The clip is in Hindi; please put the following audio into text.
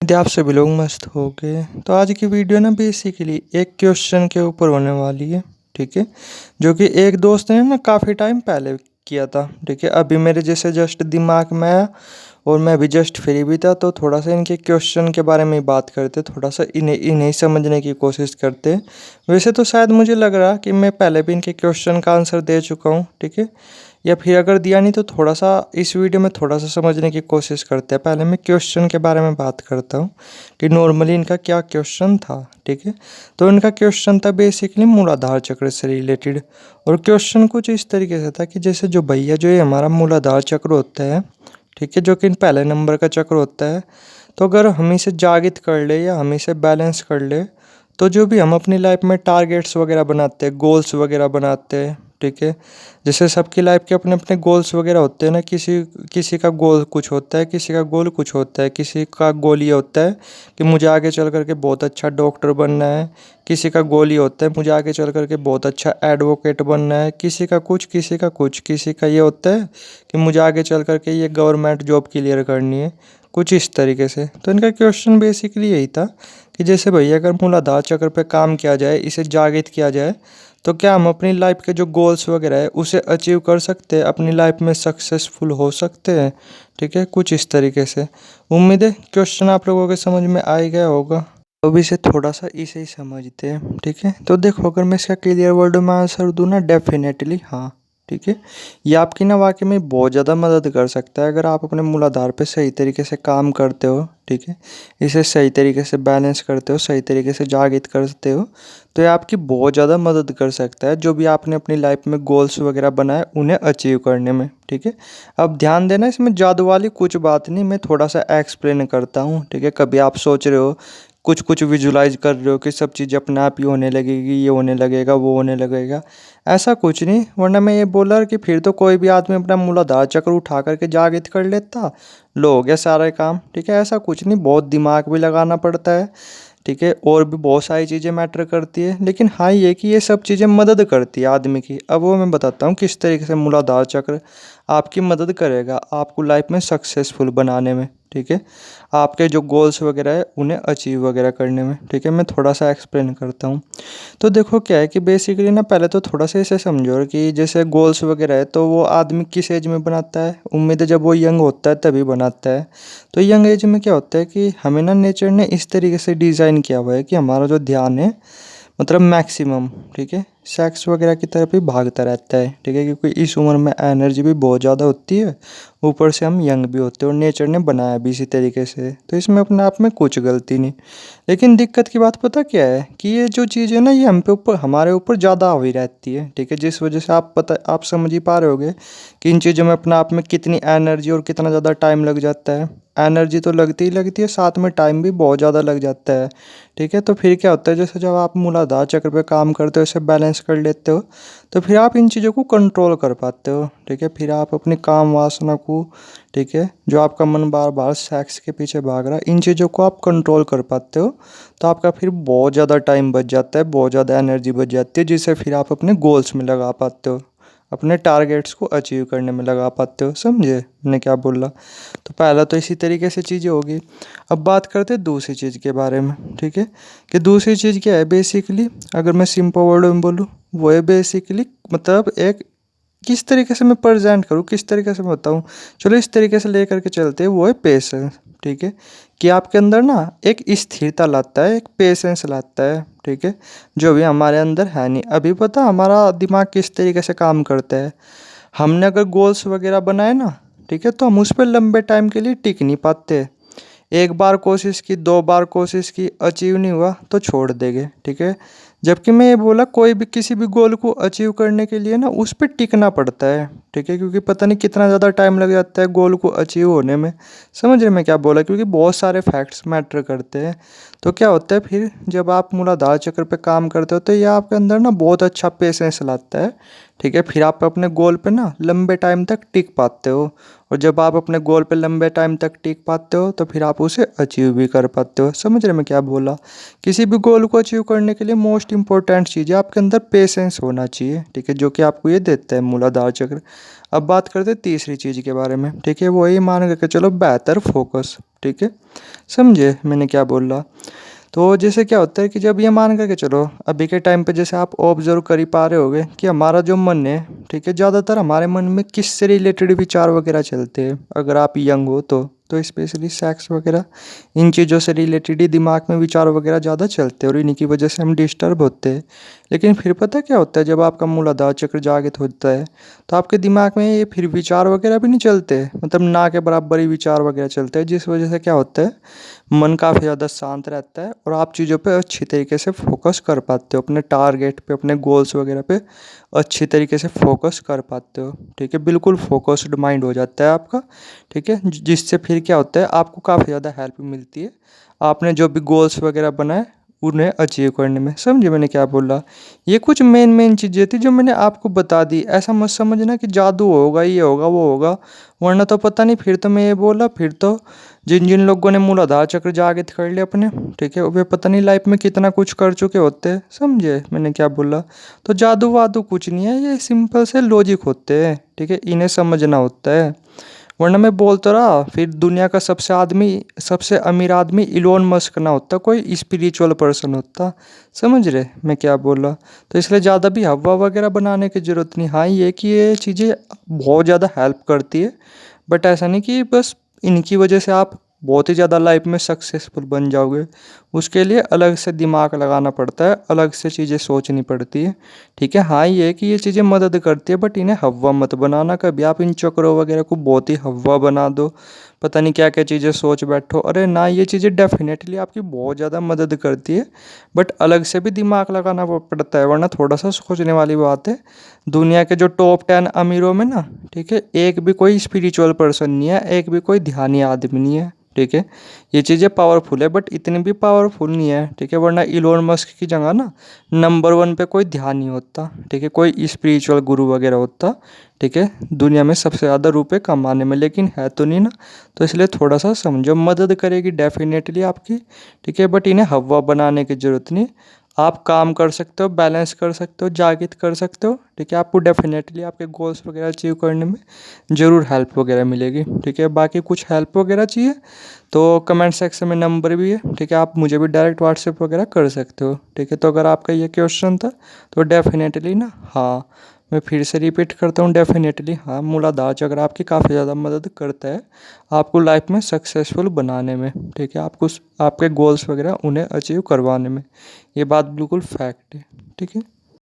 यदि आप सभी लोग मस्त हो गए तो आज की वीडियो ना बेसिकली एक क्वेश्चन के ऊपर होने वाली है। ठीक है, जो कि एक दोस्त ने ना काफ़ी टाइम पहले किया था। ठीक है, अभी मेरे जैसे जस्ट दिमाग में आया और मैं अभी जस्ट फ्री भी था, तो थोड़ा सा इनके क्वेश्चन के बारे में ही बात करते, थोड़ा सा इन्हें इन्हें समझने की कोशिश करते। वैसे तो शायद मुझे लग रहा कि मैं पहले भी इनके क्वेश्चन का आंसर दे चुका हूँ। ठीक है, या फिर अगर दिया नहीं तो थोड़ा सा इस वीडियो में थोड़ा सा समझने की कोशिश करते हैं। पहले मैं क्वेश्चन के बारे में बात करता हूँ कि नॉर्मली इनका क्या क्वेश्चन था। ठीक है, तो इनका क्वेश्चन था बेसिकली मूलाधार चक्र से रिलेटेड। और क्वेश्चन कुछ इस तरीके से था कि जैसे जो भैया जो ये हमारा मूलाधार चक्र होता है, ठीक है, जो कि पहले नंबर का चक्र होता है, तो अगर हम इसे जागृत कर ले या हम इसे बैलेंस कर ले, तो जो भी हम अपनी लाइफ में टारगेट्स वगैरह बनाते हैं, गोल्स वगैरह बनाते हैं, ठीक है, जैसे सबकी लाइफ के अपने अपने गोल्स वगैरह होते हैं ना। किसी किसी का गोल कुछ होता है, किसी का गोल कुछ होता है। किसी का गोल ये होता है कि मुझे आगे चल करके बहुत अच्छा डॉक्टर बनना है। किसी का गोल ये होता है मुझे आगे चल करके बहुत अच्छा एडवोकेट बनना है। किसी का कुछ, किसी का कुछ, किसी का ये होता है कि मुझे आगे चल करके ये गवर्नमेंट जॉब क्लियर करनी है, कुछ इस तरीके से। तो इनका क्वेश्चन बेसिकली यही था कि जैसे भैया अगर मूलाधार चक्र पे काम किया जाए, इसे जागृत किया जाए, तो क्या हम अपनी लाइफ के जो गोल्स वगैरह है उसे अचीव कर सकते हैं, अपनी लाइफ में सक्सेसफुल हो सकते हैं। ठीक है, कुछ इस तरीके से। उम्मीद है क्वेश्चन आप लोगों के समझ में आ ही गया होगा। तो अभी इसे थोड़ा सा इसे ही समझते हैं। ठीक है, तो देखो अगर मैं इसका क्लियर वर्ड में आंसर दूँ ना, डेफिनेटली हाँ। ठीक है, ये आपकी ना वाकई में बहुत ज़्यादा मदद कर सकता है अगर आप अपने मूलाधार पे सही तरीके से काम करते हो। ठीक है, इसे सही तरीके से बैलेंस करते हो, सही तरीके से जागृत करते हो, तो ये आपकी बहुत ज़्यादा मदद कर सकता है जो भी आपने अपनी लाइफ में गोल्स वगैरह बनाए उन्हें अचीव करने में। ठीक है, अब ध्यान देना, इसमें जादू वाली कुछ बात नहीं, मैं थोड़ा सा एक्सप्लेन करता हूँ। ठीक है, कभी आप सोच रहे हो, कुछ कुछ विजुलाइज कर रहे हो कि सब चीज़ अपने आप ही होने लगेगी, ये होने लगेगा, वो होने लगेगा, ऐसा कुछ नहीं। वरना मैं ये बोला कि फिर तो कोई भी आदमी अपना मूलाधार चक्र उठा करके जागृत कर लेता, लो हो गया सारा काम। ठीक है, ऐसा कुछ नहीं, बहुत दिमाग भी लगाना पड़ता है। ठीक है, और भी बहुत सारी चीज़ें मैटर करती है, लेकिन हाँ ये कि ये सब चीज़ें मदद करती है आदमी की। अब वो मैं बताता हूँ किस तरीके से मूलाधार चक्र आपकी मदद करेगा आपको लाइफ में सक्सेसफुल बनाने में। ठीक है, आपके जो गोल्स वगैरह है उन्हें अचीव वगैरह करने में। ठीक है, मैं थोड़ा सा एक्सप्लेन करता हूँ। तो देखो क्या है कि बेसिकली ना पहले तो थोड़ा सा इसे समझो कि जैसे गोल्स वगैरह है तो वो आदमी किस एज में बनाता है। उम्मीद है जब वो यंग होता है तभी बनाता है। तो यंग एज में क्या होता है कि हमें ना नेचर ने इस तरीके से डिज़ाइन किया हुआ है कि हमारा जो ध्यान है मतलब मैक्सिमम, ठीक है, सेक्स वगैरह की तरफ ही भागता रहता है। ठीक है, क्योंकि इस उम्र में एनर्जी भी बहुत ज़्यादा होती है, ऊपर से हम यंग भी होते हैं और नेचर ने बनाया भी इसी तरीके से, तो इसमें अपने आप में कुछ गलती नहीं। लेकिन दिक्कत की बात पता क्या है कि ये जो चीज़ है ना ये हम पे ऊपर हमारे ऊपर ज़्यादा हुई रहती है। ठीक है, जिस वजह से आप समझ ही पा रहे होगे कि इन चीज़ों में अपने आप में कितनी एनर्जी और कितना ज़्यादा टाइम लग जाता है। एनर्जी तो लगती ही लगती है, साथ में टाइम भी बहुत ज़्यादा लग जाता है। ठीक है, तो फिर क्या होता है जैसे जब आप मूलाधार चक्र पे काम करते हो, इसे बैलेंस कर लेते हो, तो फिर आप इन चीज़ों को कंट्रोल कर पाते हो। ठीक है, फिर आप अपनी काम वासना को, ठीक है, जो आपका मन बार बार सेक्स के पीछे भाग रहा है, इन चीज़ों को आप कंट्रोल कर पाते हो। तो आपका फिर बहुत ज़्यादा टाइम बच जाता है, बहुत ज़्यादा एनर्जी बच जाती है, जिसे फिर आप अपने गोल्स में लगा पाते हो, अपने टारगेट्स को अचीव करने में लगा पाते हो। समझे मैंने क्या बोला? तो पहला तो इसी तरीके से चीज़ें होगी। अब बात करते हैं दूसरी चीज़ के बारे में। ठीक है, कि दूसरी चीज़ क्या है बेसिकली, अगर मैं सिंपल वर्ड में बोलूँ, वो है बेसिकली मतलब एक, किस तरीके से मैं प्रेजेंट करूँ, किस तरीके से मैं बताऊँ, चलो इस तरीके से लेकर के चलते हैं, वो है पेशेंस। ठीक है, कि आपके अंदर ना एक स्थिरता लाता है, एक पेशेंस लाता है। ठीक है, जो भी हमारे अंदर है नहीं। अभी पता हमारा दिमाग किस तरीके से काम करता है, हमने अगर गोल्स वगैरह बनाए ना, ठीक है, तो हम उस पर लंबे टाइम के लिए टिक नहीं पाते। एक बार कोशिश की, दो बार कोशिश की, अचीव नहीं हुआ तो छोड़ देंगे। ठीक है, जबकि मैं ये बोला कोई भी किसी भी गोल को अचीव करने के लिए ना उस पर टिकना पड़ता है। ठीक है, क्योंकि पता नहीं कितना ज़्यादा टाइम लग जाता है गोल को अचीव होने में। समझ रहे मैं क्या बोला? क्योंकि बहुत सारे फैक्ट्स मैटर करते हैं। तो क्या होता है फिर जब आप मूलाधार चक्र पे काम करते हो तो ये आपके अंदर ना बहुत अच्छा पेशेंस लाता है। ठीक है, फिर आप अपने गोल पे ना लंबे टाइम तक टिक पाते हो। और जब आप अपने गोल पे लंबे टाइम तक टिक पाते हो तो फिर आप उसे अचीव भी कर पाते हो। समझ रहे मैं क्या बोला? किसी भी गोल को अचीव करने के लिए मोस्ट इंपॉर्टेंट चीज़ है आपके अंदर पेशेंस होना चाहिए। ठीक है, जो कि आपको ये देता है मूलाधार चक्र। अब बात करते हैं तीसरी चीज़ के बारे में, ठीक है। वही मान करके चलो बेहतर फोकस, ठीक है। समझे मैंने क्या बोल रहा? तो जैसे क्या होता है कि जब ये मान करके चलो अभी के टाइम पे जैसे आप ऑब्जर्व कर ही पा रहे होगे कि हमारा जो मन है, ठीक है, ज़्यादातर हमारे मन में किससे रिलेटेड विचार वगैरह चलते हैं। अगर आप यंग हो तो स्पेशली सेक्स वगैरह इन चीज़ों से रिलेटेड ही दिमाग में विचार वगैरह ज़्यादा चलते हैं और इन्हीं की वजह से हम डिस्टर्ब होते हैं। लेकिन फिर पता क्या होता है, जब आपका मूलाधार चक्र जागृत होता है तो आपके दिमाग में ये फिर विचार वगैरह भी नहीं चलते, मतलब ना के बराबर ही विचार वगैरह चलते हैं, जिस वजह से क्या होता है मन काफ़ी ज़्यादा शांत रहता है और आप चीज़ों पे अच्छी तरीके से फोकस कर पाते हो, अपने टारगेट पे, अपने गोल्स वगैरह पे अच्छी तरीके से फोकस कर पाते हो, ठीक है। बिल्कुल फोकस्ड माइंड हो जाता है आपका, ठीक है, जिससे फिर क्या होता है आपको काफ़ी ज़्यादा हेल्प मिलती है आपने जो भी गोल्स वगैरह बनाए उन्हें अचीव करने में। समझे मैंने क्या बोला? ये कुछ मेन चीज़ें थी जो मैंने आपको बता दी। ऐसा मत समझना कि जादू होगा, ये होगा, वो होगा, वरना तो पता नहीं फिर तो मैं ये बोला फिर तो जिन जिन लोगों ने मूलाधार चक्र जागृत कर लिया अपने, ठीक है, वे पता नहीं लाइफ में कितना कुछ कर चुके होते हैं। समझे मैंने क्या बोला? तो जादू वादू कुछ नहीं है, ये सिंपल से लॉजिक होते हैं, ठीक है, इन्हें समझना होता है। वरना मैं बोलता रहा फिर दुनिया का सबसे अमीर आदमी इलोन मस्क ना होता, कोई स्पिरिचुअल पर्सन होता। समझ रहे मैं क्या बोल रहा? तो इसलिए ज़्यादा भी हवा वगैरह बनाने की ज़रूरत नहीं। हाँ ये कि ये चीज़ें बहुत ज़्यादा हेल्प करती है, बट ऐसा नहीं कि बस इनकी वजह से आप बहुत ही ज़्यादा लाइफ में सक्सेसफुल बन जाओगे। उसके लिए अलग से दिमाग लगाना पड़ता है, अलग से चीज़ें सोचनी पड़ती है, ठीक है। हाँ ये है कि ये चीज़ें मदद करती है, बट इन्हें हवा मत बनाना कभी आप इन चक्रों वगैरह को बहुत ही हवा बना दो, पता नहीं क्या क्या चीज़ें सोच बैठो। अरे ना, ये चीज़ें डेफिनेटली आपकी बहुत ज़्यादा मदद करती है, बट अलग से भी दिमाग लगाना पड़ता है, वरना थोड़ा सा सोचने वाली बात है। दुनिया के जो टॉप 10 अमीरों में ना, ठीक है, एक भी कोई स्पिरिचुअल पर्सन नहीं है, एक भी कोई ध्यानी आदमी नहीं है, ठीक है। ये चीज़ें पावरफुल है बट इतनी भी पावरफुल नहीं है, ठीक है, वरना इलोन मस्क की जगह ना नंबर 1 पे कोई ध्यान नहीं होता, ठीक है, कोई स्पिरिचुअल गुरु वगैरह होता, ठीक है, दुनिया में सबसे ज़्यादा रुपए कमाने में। लेकिन है तो नहीं ना, तो इसलिए थोड़ा सा समझो, मदद करेगी डेफिनेटली आपकी, ठीक है, बट इन्हें हवा बनाने की ज़रूरत नहीं। आप काम कर सकते हो, बैलेंस कर सकते हो, जागृत कर सकते हो, ठीक है। आपको डेफिनेटली आपके गोल्स वगैरह अचीव करने में ज़रूर हेल्प वगैरह मिलेगी, ठीक है। बाकी कुछ हेल्प वगैरह चाहिए तो कमेंट सेक्शन में नंबर भी है, ठीक है, आप मुझे भी डायरेक्ट व्हाट्सएप वगैरह कर सकते हो, ठीक है। तो अगर आपका ये क्वेश्चन था तो डेफिनेटली ना, हाँ मैं फिर से रिपीट करता हूँ, डेफिनेटली हाँ, मूलाधार चक्र आपकी काफ़ी ज़्यादा मदद करता है आपको लाइफ में सक्सेसफुल बनाने में, ठीक है, आपको आपके गोल्स वगैरह उन्हें अचीव करवाने में। ये बात बिल्कुल फैक्ट है, ठीक है।